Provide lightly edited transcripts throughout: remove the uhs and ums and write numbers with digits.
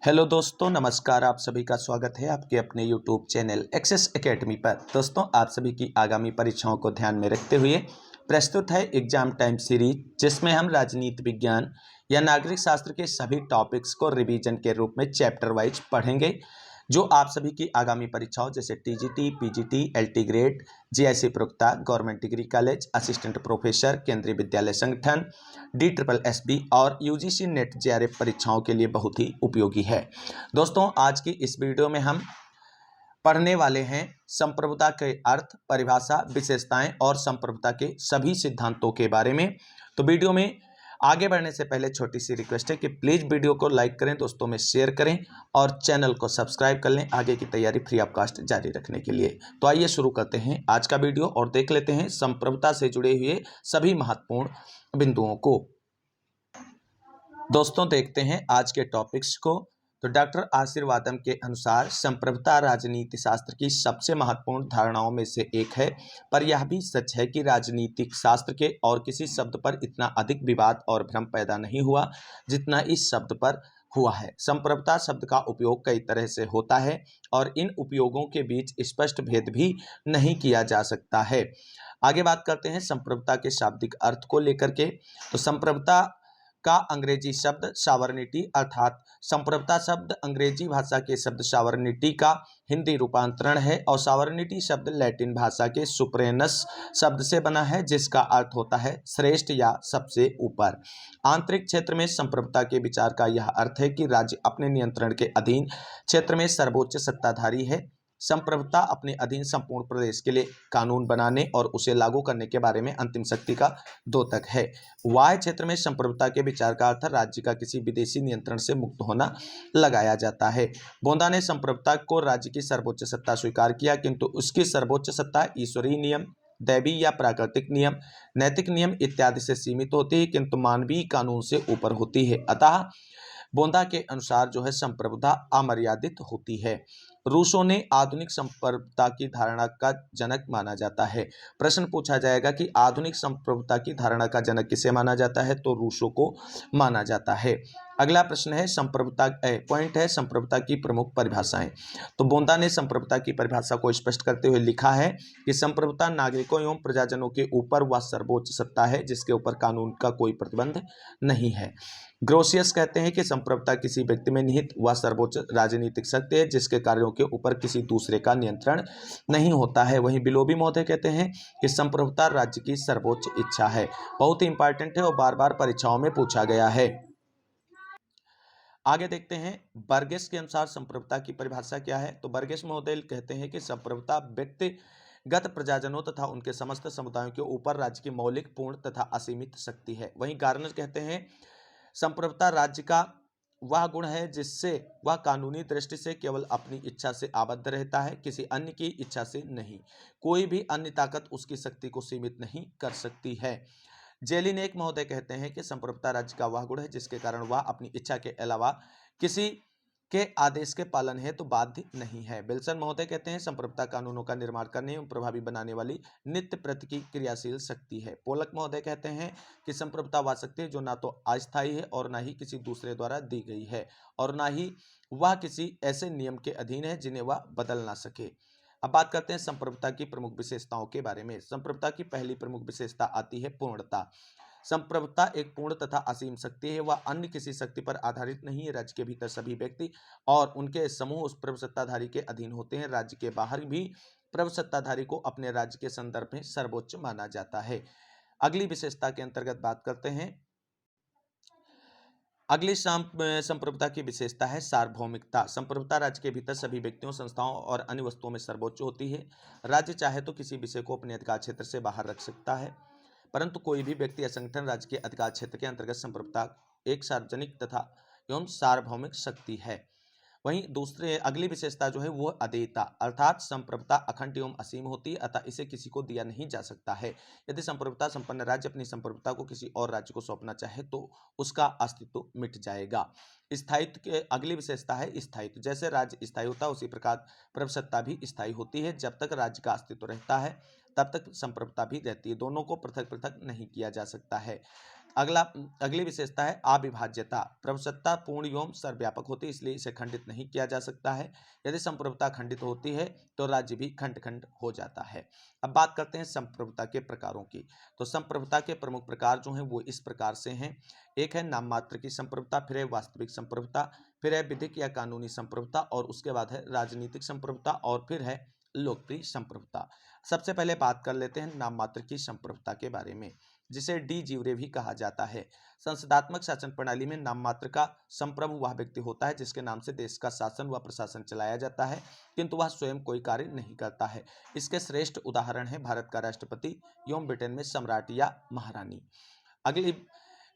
Hello दोस्तों, नमस्कार। आप सभी का स्वागत है आपके अपने यूट्यूब चैनल एक्सेस एकेडमी पर। दोस्तों, आप सभी की आगामी परीक्षाओं को ध्यान में रखते हुए प्रस्तुत है एग्जाम टाइम सीरीज, जिसमें हम राजनीति विज्ञान या नागरिक शास्त्र के सभी टॉपिक्स को रिवीजन के रूप में चैप्टर वाइज पढ़ेंगे, जो आप सभी की आगामी परीक्षाओं जैसे TGT, PGT, LT grade, GIC प्रवक्ता, government degree college, assistant professor, Kendriya Vidyalaya संगठन, DSSB और यूजीसी नेट जेआरएफ परीक्षाओं के लिए बहुत ही उपयोगी है। दोस्तों, आज की इस वीडियो में हम पढ़ने वाले हैं संप्रभुता के अर्थ, परिभाषा, विशेषताएं और संप्रभुता के सभी सिद्धांतों के बारे में। तो वीडियो में आगे बढ़ने से पहले छोटी सी रिक्वेस्ट है कि प्लीज वीडियो को लाइक करें, दोस्तों में शेयर करें और चैनल को सब्सक्राइब कर लें आगे की तैयारी फ्री ऑफ कॉस्ट जारी रखने के लिए। तो आइए शुरू करते हैं आज का वीडियो और देख लेते हैं संप्रभुता से जुड़े हुए सभी महत्वपूर्ण बिंदुओं को। दोस्तों, देखते हैं आज के टॉपिक्स को। तो डॉक्टर आशीर्वादम के अनुसार संप्रभुता राजनीति शास्त्र की सबसे महत्वपूर्ण धारणाओं में से एक है, पर यह भी सच है कि राजनीतिक शास्त्र के और किसी शब्द पर इतना अधिक विवाद और भ्रम पैदा नहीं हुआ जितना इस शब्द पर हुआ है। संप्रभुता शब्द का उपयोग कई तरह से होता है और इन उपयोगों के बीच स्पष्ट भेद भी नहीं किया जा सकता है। आगे बात करते हैं संप्रभुता के शाब्दिक अर्थ को लेकर के। तो संप्रभुता का अंग्रेजी शब्द सॉवरेनिटी अर्थात संप्रभुता शब्द अंग्रेजी भाषा के शब्द सॉवरेनिटी का हिंदी रूपांतरण है और सॉवरेनिटी शब्द लैटिन भाषा के सुप्रेनस शब्द से बना है, जिसका अर्थ होता है श्रेष्ठ या सबसे ऊपर। आंतरिक क्षेत्र में संप्रभुता के विचार का यह अर्थ है कि राज्य अपने नियंत्रण के अधीन क्षेत्र में सर्वोच्च सत्ताधारी है। संप्रभुता अपने अधीन संपूर्ण प्रदेश के लिए कानून बनाने और उसे लागू करने के बारे में अंतिम शक्ति का द्योतक है। वाह्य क्षेत्र में संप्रभुता के विचार का अर्थ राज्य का किसी विदेशी नियंत्रण से मुक्त होना लगाया जाता है। बोंदा ने संप्रभुता को राज्य की सर्वोच्च सत्ता स्वीकार किया, किंतु उसकी सर्वोच्च सत्ता ईश्वरीय नियम, दैवी या प्राकृतिक नियम, नैतिक नियम इत्यादि से सीमित होती है, किंतु मानवीय कानून से ऊपर होती है। अतः बोंदा के अनुसार जो है संप्रभुता अमर्यादित होती है। रूसो ने आधुनिक संप्रभुता की धारणा का जनक माना जाता है। प्रश्न पूछा जाएगा कि आधुनिक संप्रभुता की धारणा का जनक किसे माना जाता है, तो रूसो को माना जाता है। अगला प्रश्न है पॉइंट है संप्रभुता की प्रमुख परिभाषाएं। तो बोंदा ने संप्रभुता की परिभाषा को स्पष्ट करते हुए लिखा है कि संप्रभुता नागरिकों एवं प्रजाजनों के ऊपर वह सर्वोच्च सत्ता है जिसके ऊपर कानून का कोई प्रतिबंध नहीं है। ग्रोसियस कहते हैं कि संप्रभुता किसी व्यक्ति में निहित वह सर्वोच्च राजनीतिक शक्ति है जिसके कार्यों के ऊपर किसी दूसरे का नियंत्रण नहीं होता है। वहीं बिलोबी महोदय कहते हैं कि संप्रभुता राज्य की सर्वोच्च इच्छा है। बहुत ही इंपॉर्टेंट है और बार बार परीक्षाओं में पूछा गया है। आगे देखते हैं बर्गेस के अनुसार संप्रभुता की परिभाषा क्या है। तो बर्गेस महोदय कहते हैं कि संप्रभुता व्यक्तिगत प्रजाजनों तथा उनके समस्त समुदायों के ऊपर राज्य की मौलिक, पूर्ण तथा असीमित शक्ति है। वहीं गार्नर कहते हैं संप्रभुता राज्य का वह गुण है जिससे वह कानूनी दृष्टि से केवल अपनी इच्छा से आबद्ध रहता है, किसी अन्य की इच्छा से नहीं। कोई भी अन्य ताकत उसकी शक्ति को सीमित नहीं कर सकती है। जेलिनेक महोदय कहते हैं कि संप्रभुता राज्य का वह गुण है जिसके कारण वह अपनी इच्छा के अलावा किसी के आदेश के पालन हेतु बाध्य नहीं है। विल्सन महोदय कहते हैं संप्रभुता कानूनों का निर्माण करने एवं प्रभावी बनाने वाली नित्य प्रति की क्रियाशील शक्ति है। पोलक महोदय कहते हैं कि संप्रभुता वह शक्ति है जो ना तो अस्थायी है और ना ही किसी दूसरे द्वारा दी गई है और ना ही वह किसी ऐसे नियम के अधीन है जिन्हें वह बदल ना सके। अब बात करते हैं संप्रभुता की प्रमुख विशेषताओं के बारे में। संप्रभुता की पहली प्रमुख विशेषता आती है पूर्णता। संप्रभुता एक पूर्ण तथा असीम शक्ति है। वह अन्य किसी शक्ति पर आधारित नहीं है। राज्य के भीतर सभी व्यक्ति और उनके समूह उस प्रभु सत्ताधारी के अधीन होते हैं। राज्य के बाहर भी प्रभु सत्ताधारी को अपने राज्य के संदर्भ में सर्वोच्च माना जाता है। अगली विशेषता के अंतर्गत बात करते हैं। अगली संप्रभुता की विशेषता है सार्वभौमिकता। संप्रभुता राज्य के भीतर सभी व्यक्तियों, संस्थाओं और अन्य वस्तुओं में सर्वोच्च होती है। राज्य चाहे तो किसी विषय को अपने अधिकार क्षेत्र से बाहर रख सकता है, परंतु कोई भी व्यक्ति या संगठन राज्य के अधिकार क्षेत्र के अंतर्गत संप्रभुता एक सार्वजनिक तथा एवं सार्वभौमिक शक्ति है। वहीं अगली विशेषता जो है वो अदेयता अर्थात संप्रभुता अखंड एवं असीम होती है, अतः इसे किसी को दिया नहीं जा सकता है। यदि संप्रभुता संपन्न राज्य अपनी संप्रभुता को किसी और राज्य को सौंपना चाहे तो उसका अस्तित्व मिट जाएगा। स्थायित्व के अगली विशेषता है स्थायित्व। जैसे राज्य स्थायी होता है उसी प्रकार प्रभुसत्ता भी स्थायी होती है। जब तक राज्य का अस्तित्व रहता है तब तक संप्रभुता भी रहती है। दोनों को पृथक पृथक नहीं किया जा सकता है। अगला अगली विशेषता है अविभाज्यता। प्रभुसत्ता पूर्ण एवं सर्वव्यापक होती है, इसलिए इसे खंडित नहीं किया जा सकता है। यदि संप्रभुता खंडित होती है तो राज्य भी खंड खंड हो जाता है। अब बात करते हैं संप्रभुता के प्रकारों की। तो संप्रभुता के प्रमुख प्रकार जो हैं वो इस प्रकार से हैं। एक है नाम मात्र की संप्रभुता, फिर है वास्तविक संप्रभुता, फिर है विधिक या कानूनी संप्रभुता, और उसके बाद है राजनीतिक संप्रभुता, और फिर है लोकप्रिय संप्रभुता। सबसे पहले बात कर लेते हैं नाम मात्र की संप्रभुता के बारे में, जिसे डी ज्यूरे भी कहा जाता है। संसदात्मक शासन प्रणाली में नाम मात्र का संप्रभु वह व्यक्ति होता है जिसके नाम से देश का शासन व प्रशासन चलाया जाता है, किंतु वह स्वयं कोई कार्य नहीं करता है। इसके श्रेष्ठ उदाहरण है भारत का राष्ट्रपति एवं ब्रिटेन में सम्राट या महारानी। अगली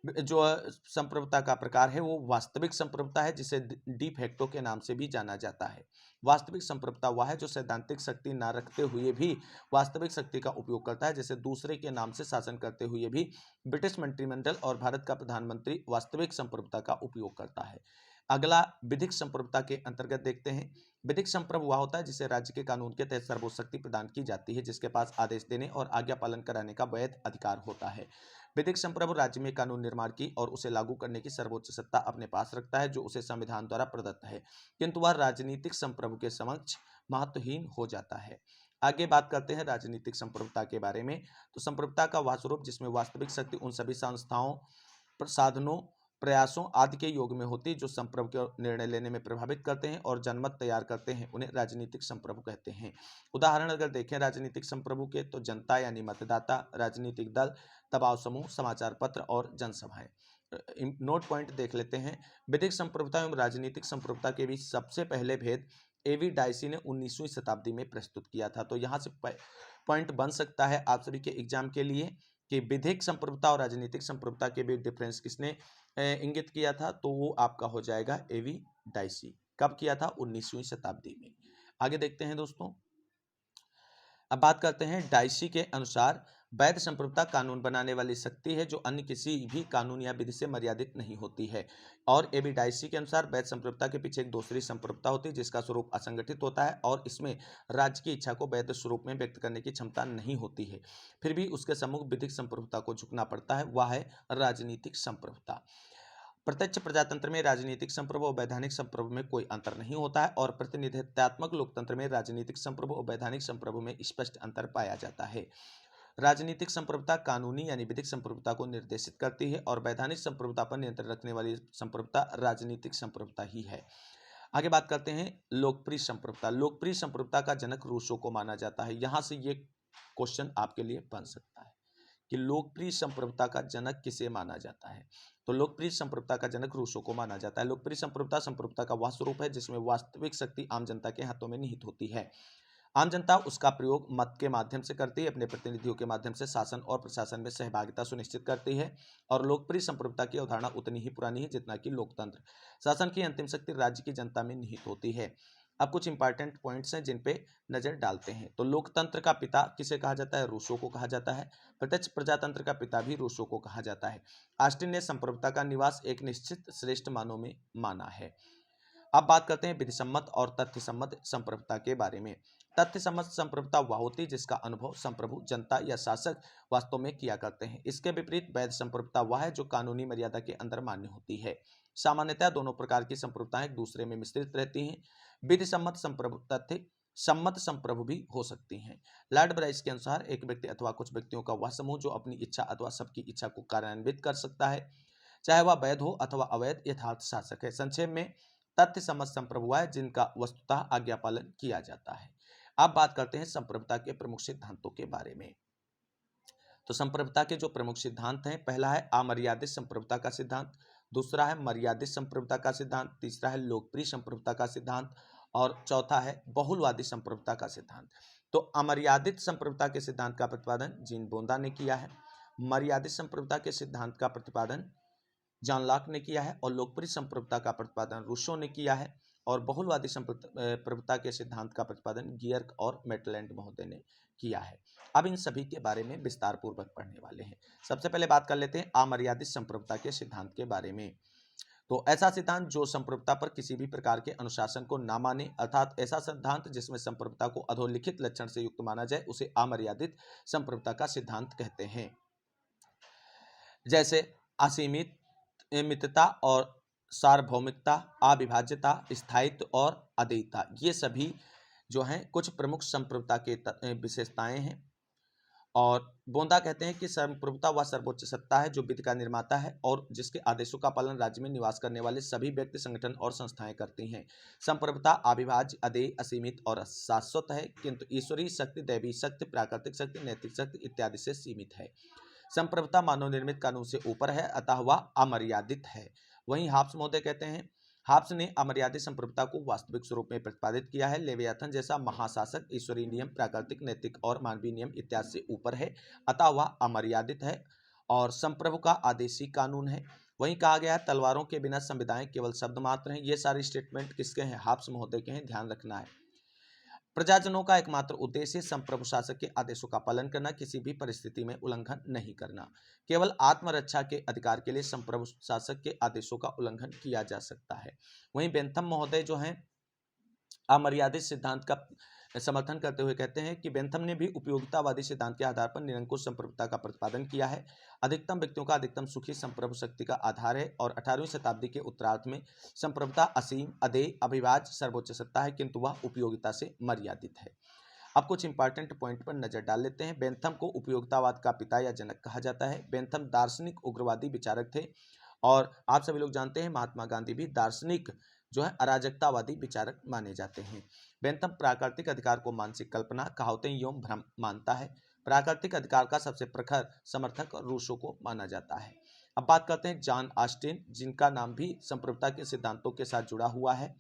जो संप्रभुता का प्रकार है वो वास्तविक संप्रभुता है, जिसे डी फैक्टो के नाम से भी जाना जाता है। वास्तविक संप्रभुता वह है जो सैद्धांतिक शक्ति न रखते हुए भी वास्तविक शक्ति का उपयोग करता है, जैसे दूसरे के नाम से शासन करते हुए भी ब्रिटिश मंत्रिमंडल और भारत का प्रधानमंत्री वास्तविक संप्रभुता का उपयोग करता है। अगला विधिक संप्रभुता के अंतर्गत देखते हैं। विधिक संप्रभु वह होता है जिसे राज्य के कानून के तहत सर्वोच्च शक्ति प्रदान की जाती है, जिसके पास आदेश देने और आज्ञा पालन कराने का वैध अधिकार होता है। विधिक संप्रभु राज्य में कानून निर्माण की और उसे लागू करने की सर्वोच्च सत्ता अपने पास रखता है, जो उसे संविधान द्वारा प्रदत्त है, किंतु वह राजनीतिक संप्रभु के समक्ष महत्वहीन हो जाता है। आगे बात करते हैं राजनीतिक संप्रभुता के बारे में। तो संप्रभुता का वह स्वरूप जिसमें वास्तविक शक्ति उन सभी संस्थाओं, साधनों, प्रयासों आदि के योग में होती है जो संप्रभु के निर्णय लेने में प्रभावित करते हैं और जनमत तैयार करते हैं, उन्हें राजनीतिक संप्रभु कहते हैं। उदाहरण अगर देखें राजनीतिक संप्रभु के, तो जनता यानी मतदाता, राजनीतिक दल, दबाव समूह, समाचार पत्र और जनसभाएं। नोट पॉइंट देख लेते हैं। विधिक संप्रभुता एवं राजनीतिक संप्रभुता के बीच सबसे पहले भेद एवी डाइसी ने 19वीं शताब्दी में प्रस्तुत किया था। तो यहाँ से पॉइंट बन सकता है आप सभी के एग्जाम के लिए कि विधिक संप्रभुता और राजनीतिक संप्रभुता के बीच डिफरेंस किसने इंगित किया था, तो वो आपका हो जाएगा एवी डाइसी। कब किया था? 19वीं शताब्दी में। आगे देखते हैं दोस्तों। अब बात करते हैं डाइसी के अनुसार वैध संप्रभुता कानून बनाने वाली शक्ति है जो अन्य किसी भी कानून या विधि से मर्यादित नहीं होती है। और एबी डाइसी के अनुसार वैध संप्रभुता के पीछे एक दूसरी संप्रभुता होती है जिसका स्वरूप असंगठित होता है और इसमें राज्य की इच्छा को वैध स्वरूप में व्यक्त करने की क्षमता नहीं होती है, फिर भी उसके सम्मुख विधिक संप्रभुता को झुकना पड़ता है, वह है राजनीतिक संप्रभुता। प्रत्यक्ष प्रजातंत्र में राजनीतिक संप्रभु और वैधानिक संप्रभु में कोई अंतर नहीं होता है और प्रतिनिधित्वात्मक लोकतंत्र में राजनीतिक संप्रभु और वैधानिक संप्रभु में स्पष्ट अंतर पाया जाता है। राजनीतिक संप्रभुता कानूनी यानी विधिक संप्रभुता को निर्देशित करती है और वैधानिक संप्रभुता पर नियंत्रण रखने वाली संप्रभुता राजनीतिक संप्रभुता ही है। आगे बात करते हैं लोकप्रिय संप्रभुता। लोकप्रिय संप्रभुता का जनक रूसो को माना जाता है। यहां से ये क्वेश्चन आपके लिए बन सकता है कि लोकप्रिय संप्रभुता का जनक किसे माना जाता है। तो लोकप्रिय संप्रभुता का जनक रूसो को माना जाता है। लोकप्रिय संप्रभुता संप्रभुता का वह स्वरूप है जिसमें वास्तविक शक्ति आम जनता के हाथों में निहित होती है। आम जनता उसका प्रयोग मत के माध्यम से करती है, अपने प्रतिनिधियों के माध्यम से शासन और प्रशासन में सहभागिता सुनिश्चित करती है। और लोकप्रिय संप्रभुता की अवधारणा उतनी ही पुरानी है जितना कि लोकतंत्र। शासन की अंतिम शक्ति राज्य की जनता में निहित होती है। अब कुछ इंपॉर्टेंट पॉइंट्स हैं जिन पे नजर डालते हैं। तो लोकतंत्र का पिता किसे कहा जाता है? रूसो को कहा जाता है। प्रत्यक्ष प्रजातंत्र का पिता भी रूसो को कहा जाता है। ऑस्टिन ने संप्रभुता का निवास एक निश्चित श्रेष्ठ मानों में माना है। अब बात करते हैं विधिसम्मत और तथ्यसम्मत संप्रभुता के बारे में। तथ्यसम्मत संप्रभुता वह होती है जिसका अनुभव संप्रभु, जनता या शासक वास्तव में किया करते हैं। इसके विपरीत वैध संप्रभुता वह है जो कानूनी मर्यादा के अंदर मान्य होती है। सामान्यतः दोनों प्रकार की संप्रभुताएं एक दूसरे में मिश्रित रहती हैं। विधिसम्मत संप्रभु तथ्य सम्मत संप्रभु भी हो सकती हैं। लॉर्ड ब्राइस के अनुसार एक व्यक्ति अथवा कुछ व्यक्तियों का वह समूह जो अपनी इच्छा अथवा सबकी इच्छा को कार्यान्वित कर सकता है, चाहे वह वैध हो अथवा अवैध, यथार्थ शासक है। संक्षेप में तथ्य सम्मत संप्रभु है जिनका वस्तुतः आज्ञा पालन किया जाता है। अब बात करते हैं संप्रभुता के प्रमुख सिद्धांतों के बारे में। तो संप्रभुता के जो प्रमुख सिद्धांत हैं, पहला है अमर्यादित संप्रभुता का सिद्धांत, दूसरा है मर्यादित संप्रभुता का सिद्धांत, तीसरा है लोकप्रिय संप्रभुता का सिद्धांत और चौथा है बहुलवादी संप्रभुता का सिद्धांत। तो अमर्यादित संप्रभुता के सिद्धांत का प्रतिपादन जीन बोंदा ने किया है, मर्यादित संप्रभुता के सिद्धांत का प्रतिपादन जॉन लॉक ने किया है और लोकप्रिय संप्रभुता का प्रतिपादन रूसो ने किया है और बहुलवादी संप्रभुता के सिद्धांत का प्रतिपादन गियर्क और मेटलैंड महोदय ने किया है। अब इन सभी के बारे में विस्तार पूर्वक पढ़ने वाले हैं। सबसे पहले बात कर लेते हैं अमर्यादित संप्रभुता के सिद्धांत के बारे में। तो ऐसा सिद्धांत जो संप्रभुता पर किसी भी प्रकार के अनुशासन को ना माने, अर्थात ऐसा सिद्धांत जिसमें संप्रभुता को अधोलिखित लक्षण से युक्त माना जाए, उसे अमर्यादित संप्रभुता का सिद्धांत कहते हैं। जैसे असीमित मितता और सार्वभौमिकता, अविभाज्यता, स्थायित्व और अद्वितीयता, ये सभी जो हैं कुछ प्रमुख संप्रभुता के विशेषताएं हैं। और बोंदा कहते हैं कि संप्रभुता वह सर्वोच्च सत्ता है जो विधि का निर्माता है और जिसके आदेशों का पालन राज्य में निवास करने वाले सभी व्यक्ति, संगठन और संस्थाएं करती हैं। संप्रभुता अविभाज्य, अदेय, असीमित और शाश्वत है, किंतु ईश्वरीय शक्ति, दैवी शक्ति, प्राकृतिक शक्ति, नैतिक शक्ति इत्यादि से सीमित है। संप्रभुता मानव निर्मित कानून से ऊपर है, अतः वह अमर्यादित है। वहीं हाब्स महोदय कहते हैं, हाब्स ने अमर्यादित संप्रभुता को वास्तविक स्वरूप में प्रतिपादित किया है। लेवियाथन जैसा महाशासक ईश्वरीय नियम, प्राकृतिक, नैतिक और मानवीय नियम इत्यादि से ऊपर है, अतः वह अमर्यादित है और संप्रभु का आदेशी कानून है। वहीं कहा गया है तलवारों के बिना संविधाएं केवल शब्द मात्र हैं। ये सारी स्टेटमेंट किसके हैं? हाब्स महोदय के हैं, ध्यान रखना है। प्रजाजनों का एकमात्र उद्देश्य संप्रभु शासक के आदेशों का पालन करना, किसी भी परिस्थिति में उल्लंघन नहीं करना। केवल आत्मरक्षा के अधिकार के लिए संप्रभु शासक के आदेशों का उल्लंघन किया जा सकता है। वहीं बेंथम महोदय जो हैं अमर्यादित सिद्धांत का समर्थन करते हुए कहते हैं कि बेंथम ने भी उपयोगितावादी सिद्धांत के आधार पर निरंकुश संप्रभुता का प्रतिपादन किया है। अधिकतम व्यक्तियों का अधिकतम सुखी संप्रभु शक्ति का आधार है और 18वीं शताब्दी के उत्तरार्ध में संप्रभुता असीम, अदेय, अविभाज्य सर्वोच्च सत्ता है, किंतु वह उपयोगिता से मर्यादित है। अब कुछ इंपॉर्टेंट पॉइंट पर नजर डाल लेते हैं। बेंथम को उपयोगितावाद का पिता या जनक कहा जाता है। बेंथम दार्शनिक उग्रवादी विचारक थे और आप सभी लोग जानते हैं महात्मा गांधी भी दार्शनिक जो है अराजकतावादी विचारक माने जाते हैं। बेंथम प्राकृतिक अधिकार को मानसिक कल्पना, कहावतें एवं भ्रम मानता है। प्राकृतिक अधिकार का सबसे प्रखर समर्थक रूसो को माना जाता है। अब बात करते हैं जॉन ऑस्टिन, जिनका नाम भी संप्रभुता के सिद्धांतों के साथ जुड़ा हुआ है।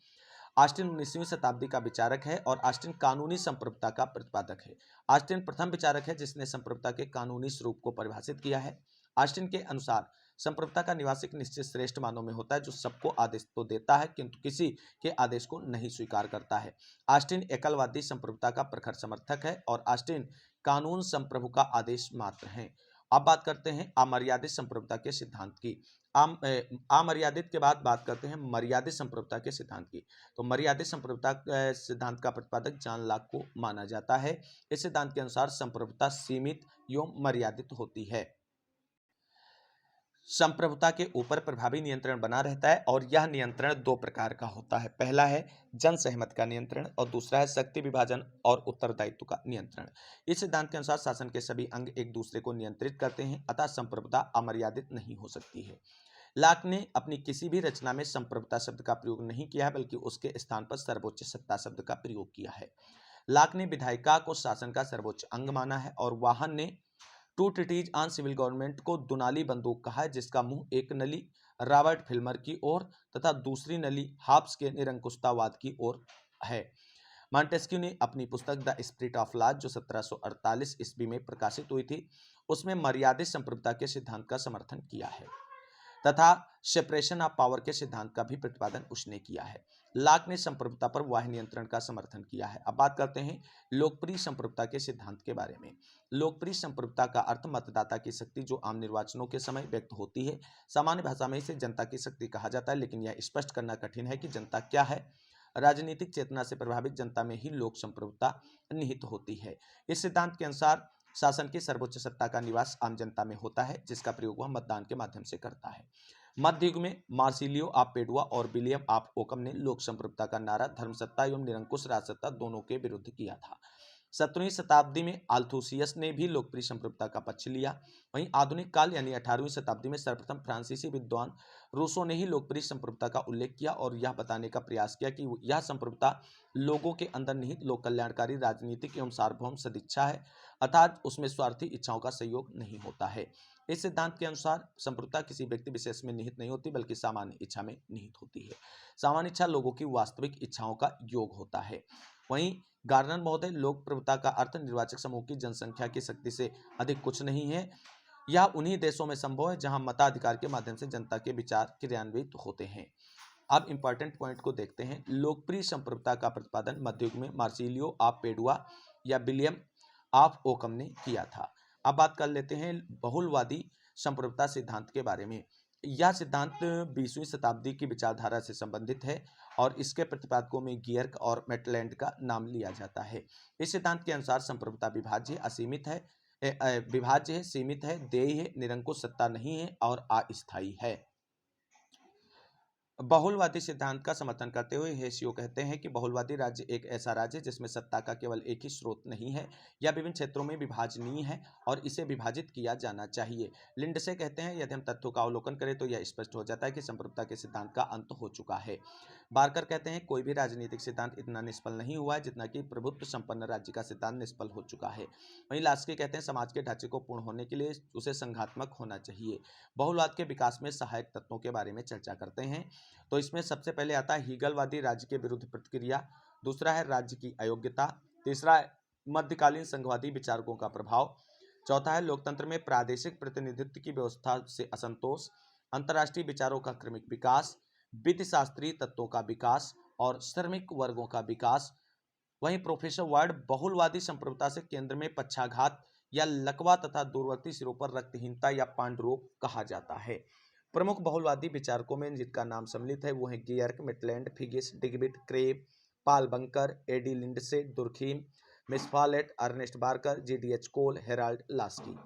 ऑस्टिन 19वीं शताब्दी का विचारक है और ऑस्टिन कानूनी संप्रभुता का प्रतिपादक है। ऑस्टिन प्रथम विचारक है जिसने संप्रभुता के कानूनी स्वरूप को परिभाषित किया है। ऑस्टिन के अनुसार संप्रभुता का निवास एक निश्चित श्रेष्ठ मानव में होता है जो सबको आदेश तो देता है किंतु किसी के आदेश को नहीं स्वीकार करता है। ऑस्टिन एकलवादी संप्रभुता का प्रखर समर्थक है और ऑस्टिन कानून संप्रभु का आदेश मात्र है। अब बात करते हैं अमर्यादित संप्रभुता के सिद्धांत की। अमर्यादित के बाद बात करते हैं मर्यादित संप्रभुता के सिद्धांत की। तो मर्यादित संप्रभुता सिद्धांत का प्रतिपादक जॉन लॉक को माना जाता है। इस सिद्धांत के अनुसार संप्रभुता सीमित एवं मर्यादित होती है। संप्रभुता के ऊपर प्रभावी नियंत्रण बना रहता है और यह नियंत्रण दो प्रकार का होता है। पहला है जन सहमत का नियंत्रण और दूसरा है शक्ति विभाजन और उत्तरदायित्व का नियंत्रण। इस सिद्धांत के अनुसार शासन के सभी अंग एक दूसरे को नियंत्रित करते हैं, अतः संप्रभुता अमर्यादित नहीं हो सकती है। लॉक ने अपनी किसी भी रचना में संप्रभुता शब्द का प्रयोग नहीं किया है, बल्कि उसके स्थान पर सर्वोच्च सत्ता शब्द का प्रयोग किया है। लॉक ने विधायिका को शासन का सर्वोच्च अंग माना है और वाहन ने two treatises on civil government को दुनाली बंदूक कहा है, जिसका मुंह एक नली रॉबर्ट फिल्मर की ओर तथा दूसरी नली हाब्स के निरंकुशतावाद की ओर है। मॉन्टेस्क्यू ने अपनी पुस्तक द स्पिरिट ऑफ लॉ जो 1748 ईस्वी में प्रकाशित हुई थी, उसमें मर्यादित संप्रभुता के सिद्धांत का समर्थन किया है तथा सेपरेशन ऑफ पावर के सिद्धांत का भी प्रतिपादन उसने किया है। लॉक ने संप्रभुता पर बाह्य नियंत्रण का समर्थन किया है। अब बात करते हैं लोकप्रिय संप्रभुता के सिद्धांत के बारे में। लोकप्रिय संप्रभुता का अर्थ मतदाता की शक्ति जो आम निर्वाचनों के समय व्यक्त होती है। सामान्य भाषा में इसे जनता की शक्ति कहा जाता है, लेकिन यह स्पष्ट करना कठिन है कि जनता क्या है। राजनीतिक चेतना से प्रभावित जनता में ही लोक संप्रभुता निहित होती है। इस सिद्धांत के अनुसार शासन की सर्वोच्च सत्ता का निवास आम जनता में होता है, जिसका प्रयोग वह मतदान के माध्यम से करता है। मध्य युग में मार्सिलियो ऑफ पेडुआ और विलियम ऑफ ओकम ने लोक संप्रभुता का नारा धर्मसत्ता एवं निरंकुश राजसत्ता दोनों के विरुद्ध किया था। 17वीं शताब्दी में आल्थुसियस ने भी लोकप्रिय संप्रभुता का पक्ष लिया। वहीं आधुनिक काल यानी 18वीं शताब्दी में सर्वप्रथम फ्रांसीसी विद्वान रूसो ने ही लोकप्रिय संप्रभुता का उल्लेख किया और यह बताने का प्रयास किया कि यह संप्रभुता लोगों के अंदर निहित लोक कल्याणकारी राजनीतिक एवं सार्वभौम सदिच्छा है, अर्थात उसमें स्वार्थी इच्छाओं का सहयोग नहीं होता है। इस सिद्धांत के अनुसार संप्रभुता किसी व्यक्ति विशेष में निहित नहीं होती, बल्कि सामान्य इच्छा में निहित होती है। सामान्य इच्छा लोगों की वास्तविक इच्छाओं का योग होता है। वहीं गार्नर महोदय, लोक प्रभुता का अर्थ निर्वाचक समूह की जनसंख्या की शक्ति से अधिक कुछ नहीं है। यह उन्हीं देशों में संभव है जहां मताधिकार के माध्यम से जनता के विचार क्रियान्वित होते हैं। अब इंपॉर्टेंट पॉइंट को देखते हैं। लोकप्रिय संप्रभुता का प्रतिपादन मध्ययुग में मार्सिलियो ऑफ पेडुआ या विलियम ऑफ ओकम ने किया था। अब बात कर लेते हैं बहुलवादी संप्रभुता सिद्धांत के बारे में। यह सिद्धांत 20वीं शताब्दी की विचारधारा से संबंधित है और इसके प्रतिपादकों में गियर्क और मेटलैंड का नाम लिया जाता है। इस सिद्धांत के अनुसार संप्रभुता विभाज्य, असीमित है, विभाज्य है, सीमित है, देय है, निरंकुश सत्ता नहीं है और अस्थायी है। बहुलवादी सिद्धांत का समर्थन करते हुए हेसियो कहते हैं कि बहुलवादी राज्य एक ऐसा राज्य है जिसमें सत्ता का केवल एक ही स्रोत नहीं है, यह विभिन्न क्षेत्रों में विभाजनीय है और इसे विभाजित किया जाना चाहिए। लिंडसे कहते हैं, यदि हम तथ्यों का अवलोकन करें तो यह स्पष्ट हो जाता है कि संप्रभुता के सिद्धांत का अंत हो चुका है। बारकर कहते हैं, कोई भी राजनीतिक सिद्धांत इतना निष्फल नहीं हुआ है जितना कि प्रभुत्व संपन्न राज्य का सिद्धांत निष्फल हो चुका है। वहीं लास्की कहते हैं, समाज के ढांचे को पूर्ण होने के लिए उसे संघात्मक होना चाहिए। बहुलवाद के विकास में सहायक तत्वों के बारे में चर्चा करते हैं, तो इसमें सबसे पहले आता है हीगलवादी राज्य के विरुद्ध प्रतिक्रिया, दूसरा है राज्य की अयोग्यता, तीसरा है मध्यकालीन संघवादी विचारकों का प्रभाव, चौथा है लोकतंत्र में प्रादेशिक प्रतिनिधित्व की व्यवस्था से असंतोष, अंतर्राष्ट्रीय विचारों का क्रमिक विकास, वित्तशास्त्रीय तत्वों का विकास और श्रमिक वर्गों का विकास। वहीं प्रोफेसर वर्ड बहुलवादी संप्रभुता से केंद्र में पक्षाघात या लकवा तथा दूरवर्ती सिरों पर रक्तहीनता या पांडुरोग कहा जाता है। प्रमुख बहुलवादी विचारकों में जिनका नाम सम्मिलित है वो है Gierke, Maitland, Figgis, Duguit, Krabbe, Paul Boncour, A D Lindsay, Durkheim, Miss Follett, Ernest Barker, G D H Cole, Harold Laski.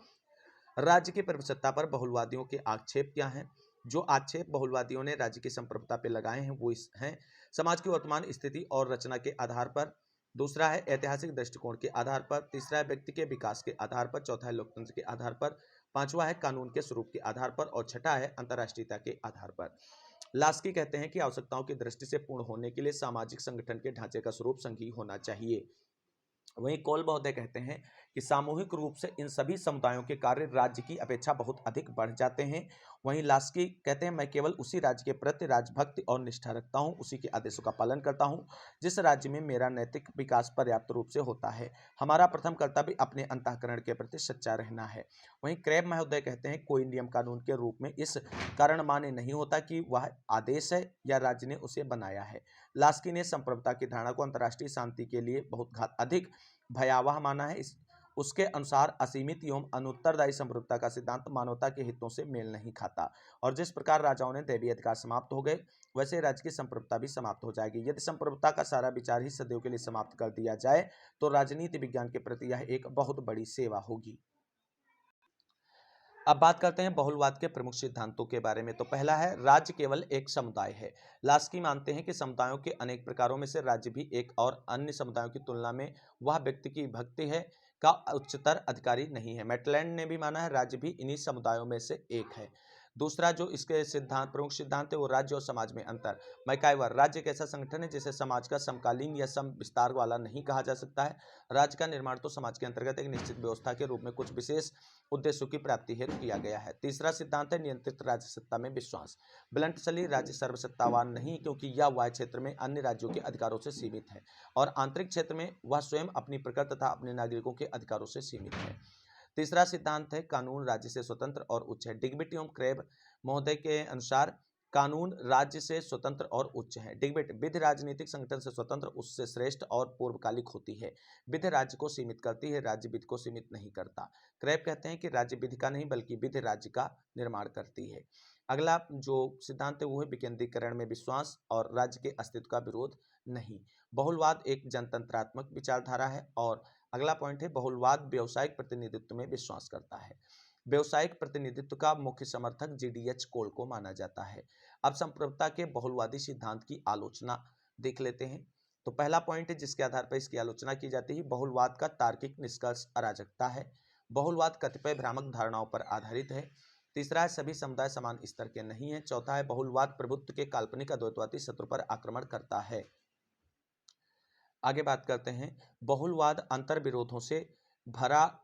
राज्य की प्रभुसत्ता पर बहुलवादियों के आक्षेप क्या हैं? जो आक्षेप बहुलवादियों ने राज्य की संप्रभुता पर लगाए हैं वो इस हैं: समाज की वर्तमान स्थिति और रचना के आधार पर, दूसरा है ऐतिहासिक दृष्टिकोण के आधार पर, तीसरा है व्यक्ति के विकास के आधार पर, चौथा है लोकतंत्र के आधार पर, पांचवा है कानून के स्वरूप के आधार पर और छठा है अंतर्राष्ट्रीयता के आधार पर। लास्की कहते हैं कि आवश्यकताओं की दृष्टि से पूर्ण होने के लिए सामाजिक संगठन के ढांचे का स्वरूप संघीय होना चाहिए। वहीं कोल महोदय कहते हैं कि सामूहिक रूप से इन सभी समुदायों के कार्य राज्य की अपेक्षा बहुत अधिक बढ़ जाते हैं। वहीं लास्की कहते हैं, मैं केवल उसी राज्य के प्रति राजभक्ति और निष्ठा रखता हूं, उसी के आदेशों का पालन करता हूं जिस राज्य में मेरा नैतिक विकास पर्याप्त रूप से होता है। हमारा प्रथम कर्तव्य अपने अंतःकरण के प्रति सच्चा रहना है। वहीं क्रैब महोदय कहते हैं, कोई नियम कानून के रूप में इस कारण मान्य नहीं होता कि वह आदेश है या राज्य ने उसे बनाया है। लास्की ने संप्रभुता की धारणा को अंतर्राष्ट्रीय शांति के लिए बहुत अधिक भयावह माना है। उसके अनुसार असीमित एवं अनुत्तरदायी संप्रभुता का सिद्धांत मानवता के हितों से मेल नहीं खाता और जिस प्रकार राजाओं ने दैवीय अधिकार समाप्त हो गए वैसे राज्य की संप्रभुता भी समाप्त हो जाएगी। यदि संप्रभुता का सारा विचार ही सदैव के लिए समाप्त कर दिया जाए तो राजनीति विज्ञान के प्रति यह एक बहुत बड़ी सेवा होगी। अब बात करते हैं बहुलवाद के प्रमुख सिद्धांतों के बारे में। तो पहला है, राज्य केवल एक समुदाय है। लास्की मानते हैं कि समुदायों के अनेक प्रकारों में से राज्य भी एक और अन्य समुदायों की तुलना में वह व्यक्ति की भक्ति है का उच्चतर अधिकारी नहीं है। मेटलैंड ने भी माना है राज्य भी इन्हीं समुदायों में से एक है। दूसरा जो इसके सिद्धांत प्रमुख सिद्धांत है वो राज्य और समाज में अंतर। मैकाइवर, राज्य एक ऐसा संगठन है जिसे समाज का समकालीन या सम विस्तार वाला नहीं कहा जा सकता है। राज्य का निर्माण तो समाज के अंतर्गत एक निश्चित व्यवस्था के रूप में कुछ विशेष उद्देश्यों की प्राप्ति हेतु किया गया है। तीसरा सिद्धांत है नियंत्रित राज्य सत्ता में विश्वास। ब्लंटसली, राज्य सर्वसत्तावान नहीं क्योंकि यह वाह्य क्षेत्र में अन्य राज्यों के अधिकारों से सीमित है और आंतरिक क्षेत्र में वह स्वयं अपनी प्रकृति तथा अपने नागरिकों के अधिकारों से सीमित है। तीसरा सिद्धांत है कानून राज्य से स्वतंत्र और उच्च है। डिग्बिट एवं क्रैब महोदय के अनुसार कानून राज्य से स्वतंत्र और उच्च है। डिग्बिट, विधि राजनीतिक संगठन से स्वतंत्र, उससे श्रेष्ठ और पूर्वकालिक होती है। विधि राज्य को सीमित करती है, राज्य विधि को सीमित नहीं करता। क्रैब कहते हैं कि राज्य विधि का नहीं बल्कि विधि राज्य का निर्माण करती है। अगला जो सिद्धांत है वो है विकेंद्रीकरण में विश्वास और राज्य के अस्तित्व का विरोध नहीं। बहुलवाद एक जनतंत्रात्मक विचारधारा है। और अगला पॉइंट है, बहुलवाद व्यावसायिक प्रतिनिधित्व में विश्वास करता है। व्यावसायिक प्रतिनिधित्व का मुख्य समर्थक जीडीएच कोल को माना जाता है। अब संप्रभुता के बहुलवादी सिद्धांत की आलोचना देख लेते हैं। तो पहला पॉइंट है जिसके आधार पर इसकी आलोचना की जाती है, बहुलवाद का तार्किक निष्कर्ष अराजकता है। बहुलवाद कतिपय भ्रामक धारणाओं पर आधारित है। तीसरा है, सभी समुदाय समान स्तर के नहीं है। चौथा है, बहुलवाद प्रभुत्व के काल्पनिक अद्वैतवादी शत्रु पर आक्रमण करता है। आगे बात करते हैं, बहुलवाद अंतर विरोधों से भरा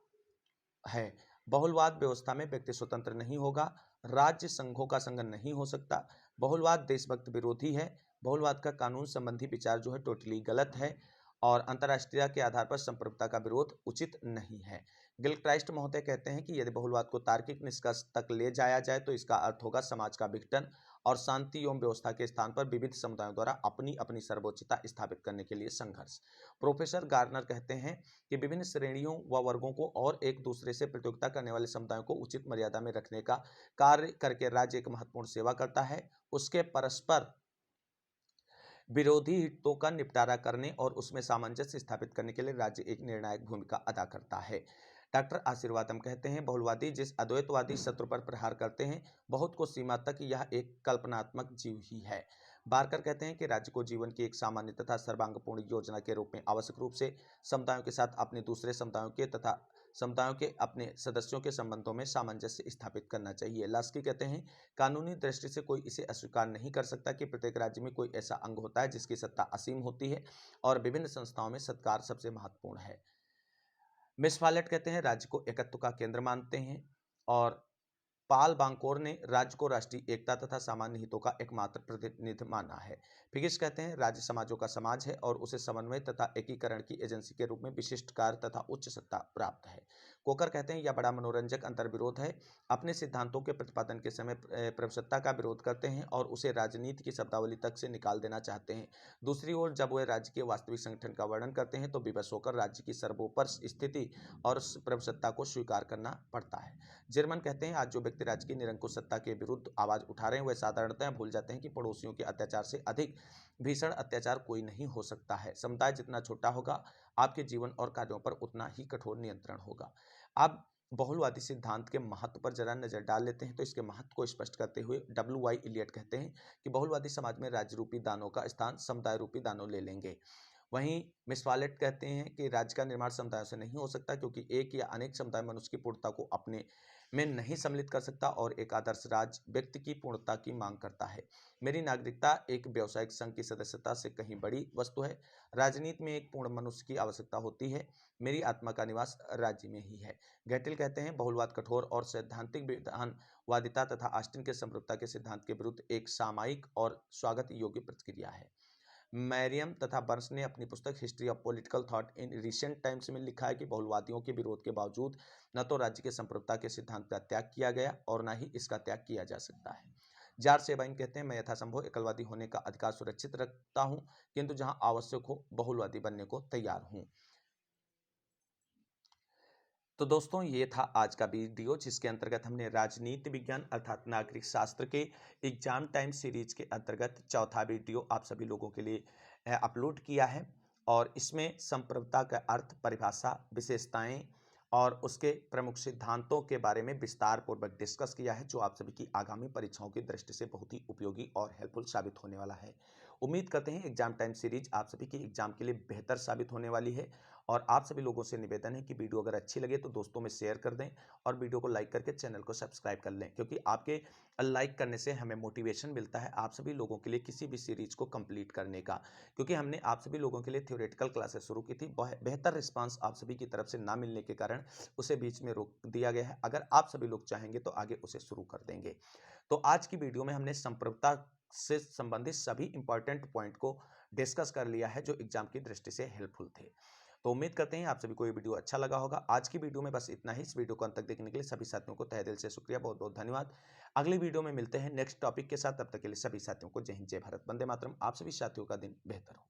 है। बहुलवाद व्यवस्था में व्यक्ति स्वतंत्र नहीं होगा, राज्य संघों का संगठन नहीं हो सकता। बहुलवाद देशभक्त विरोधी है। बहुलवाद का कानून संबंधी विचार जो है टोटली गलत है और अंतर्राष्ट्रीय के आधार पर संप्रभुता का विरोध उचित नहीं है। गिलक्राइस्ट महोदय कहते हैं कि यदि बहुलवाद को तार्किक निष्कर्ष तक ले जाया जाए तो इसका अर्थ होगा समाज का विघटन और शांति एवं व्यवस्था के स्थान पर विविध समुदायों द्वारा अपनी अपनी सर्वोच्चता स्थापित करने के लिए संघर्ष। प्रोफेसर गार्नर कहते हैं कि विभिन्न श्रेणियों व वर्गों को और एक दूसरे से प्रतियोगिता करने वाले समुदायों को उचित मर्यादा में रखने का कार्य करके राज्य एक महत्वपूर्ण सेवा करता है। उसके परस्पर विरोधी हितों का निपटारा करने और उसमें सामंजस्य स्थापित करने के लिए राज्य एक निर्णायक भूमिका अदा करता है। डॉक्टर आशीर्वादम कहते हैं, बहुलवादी जिस अद्वैतवादी शत्रु पर प्रहार करते हैं, बहुत को सीमा तक यह एक कल्पनात्मक जीव ही है। बारकर कहते हैं कि राज्य को जीवन की एक सामान्य तथा सर्वांगपूर्ण योजना के रूप में आवश्यक रूप से समुदायों के साथ अपने दूसरे समुदायों के तथा समुदायों के अपने सदस्यों के संबंधों में सामंजस्य स्थापित करना चाहिए। लास्की कहते हैं, कानूनी दृष्टि से कोई इसे अस्वीकार नहीं कर सकता कि प्रत्येक राज्य में कोई ऐसा अंग होता है जिसकी सत्ता असीम होती है और विभिन्न संस्थाओं में सत्कार सबसे महत्वपूर्ण है। मिस फॉलेट कहते हैं, राज्य को एकत्व का केंद्र मानते हैं और पाल बांकोर ने राज्य को राष्ट्रीय एकता तथा सामान्य हितों का एकमात्र प्रतिनिधि माना है। फिगिस कहते हैं, राज्य समाजों का समाज है और उसे समन्वय तथा एकीकरण की एजेंसी के रूप में विशिष्ट कार्य तथा उच्च सत्ता प्राप्त है। कोकर कहते हैं, यह बड़ा मनोरंजक अंतर्विरोध है। अपने सिद्धांतों के प्रतिपादन के समय प्रभुसत्ता का विरोध करते हैं और उसे राजनीति की शब्दावली तक से निकाल देना चाहते हैं। दूसरी ओर जब वे राज्य के वास्तविक संगठन का वर्णन करते हैं तो विवश होकर राज्य की सर्वोपर स्थिति और प्रभुसत्ता को स्वीकार करना पड़ता है। जर्मन कहते हैं, आज जो व्यक्ति राज्य की निरंकुश सत्ता के विरुद्ध आवाज उठा रहे हैं, वह साधारणतः भूल जाते हैं कि पड़ोसियों के अत्याचार से अधिक भीषण अत्याचार कोई नहीं हो सकता है। समुदाय जितना छोटा होगा, आपके जीवन और कार्यों पर उतना ही कठोर नियंत्रण होगा। अब बहुलवादी सिद्धांत के महत्व पर जरा नजर डाल लेते हैं। तो इसके महत्व को स्पष्ट करते हुए W.Y. इलियट कहते हैं कि बहुलवादी समाज में राज्य रूपी दानों का स्थान समुदाय रूपी दानों ले लेंगे। वहीं मिस फॉलेट कहते हैं कि राज्य का निर्माण समुदायों से नहीं हो सकता, क्योंकि एक या अनेक समुदाय मनुष्य की पूर्णता को अपने में नहीं सम्मिलित कर सकता और एक आदर्श राज्य व्यक्ति की पूर्णता की मांग करता है। मेरी नागरिकता एक व्यावसायिक संघ की सदस्यता से कहीं बड़ी वस्तु है। राजनीति में एक पूर्ण मनुष्य की आवश्यकता होती है। मेरी आत्मा का निवास राज्य में ही है। गैटिल कहते हैं, बहुलवाद कठोर और सैद्धांतिक विधानवादिता तथा ऑस्टिन के संप्रभुता के सिद्धांत के विरुद्ध एक सामयिक और स्वागत योग्य प्रतिक्रिया है। मैरियम तथा बर्न्स ने अपनी पुस्तक history of political thought in recent times में लिखा है कि बहुलवादियों के विरोध के बावजूद न तो राज्य के संप्रभुता के सिद्धांत का त्याग किया गया और न ही इसका त्याग किया जा सकता है। जॉर्ज सेबाइन कहते हैं, मैं यथासंभव एकलवादी होने का अधिकार सुरक्षित रखता हूं, किंतु जहां आवश्यक हो बहुलवादी बनने को तैयार हूं। तो दोस्तों, ये था आज का वीडियो जिसके अंतर्गत हमने राजनीति विज्ञान अर्थात नागरिक शास्त्र के एग्जाम टाइम सीरीज के अंतर्गत चौथा वीडियो आप सभी लोगों के लिए अपलोड किया है और इसमें संप्रभुता का अर्थ, परिभाषा, विशेषताएं और उसके प्रमुख सिद्धांतों के बारे में विस्तार पूर्वक डिस्कस किया है, जो आप सभी की आगामी परीक्षाओं की दृष्टि से बहुत ही उपयोगी और हेल्पफुल साबित होने वाला है। उम्मीद करते हैं एग्जाम टाइम सीरीज आप सभी की एग्जाम के लिए बेहतर साबित होने वाली है और आप सभी लोगों से निवेदन है कि वीडियो अगर अच्छी लगे तो दोस्तों में शेयर कर दें और वीडियो को लाइक करके चैनल को सब्सक्राइब कर लें, क्योंकि आपके लाइक करने से हमें मोटिवेशन मिलता है आप सभी लोगों के लिए किसी भी सीरीज को कंप्लीट करने का। क्योंकि हमने आप सभी लोगों के लिए थ्योरेटिकल क्लासेस शुरू की थी, बेहतर रिस्पांस आप सभी की तरफ से ना मिलने के कारण उसे बीच में रोक दिया गया है। अगर आप सभी लोग चाहेंगे तो आगे उसे शुरू कर देंगे। तो आज की वीडियो में हमने संप्रभुता से संबंधित सभी इंपॉर्टेंट पॉइंट को डिस्कस कर लिया है जो एग्जाम की दृष्टि से हेल्पफुल थे। तो उम्मीद करते हैं आप सभी को ये वीडियो अच्छा लगा होगा। आज की वीडियो में बस इतना ही। इस वीडियो को अंत तक देखने के लिए सभी साथियों को तहे दिल से शुक्रिया, बहुत बहुत धन्यवाद। अगली वीडियो में मिलते हैं नेक्स्ट टॉपिक के साथ। तब तक के लिए सभी साथियों को जय हिंद, जय भारत, वंदे मातरम। आप सभी साथियों का दिन बेहतर हो।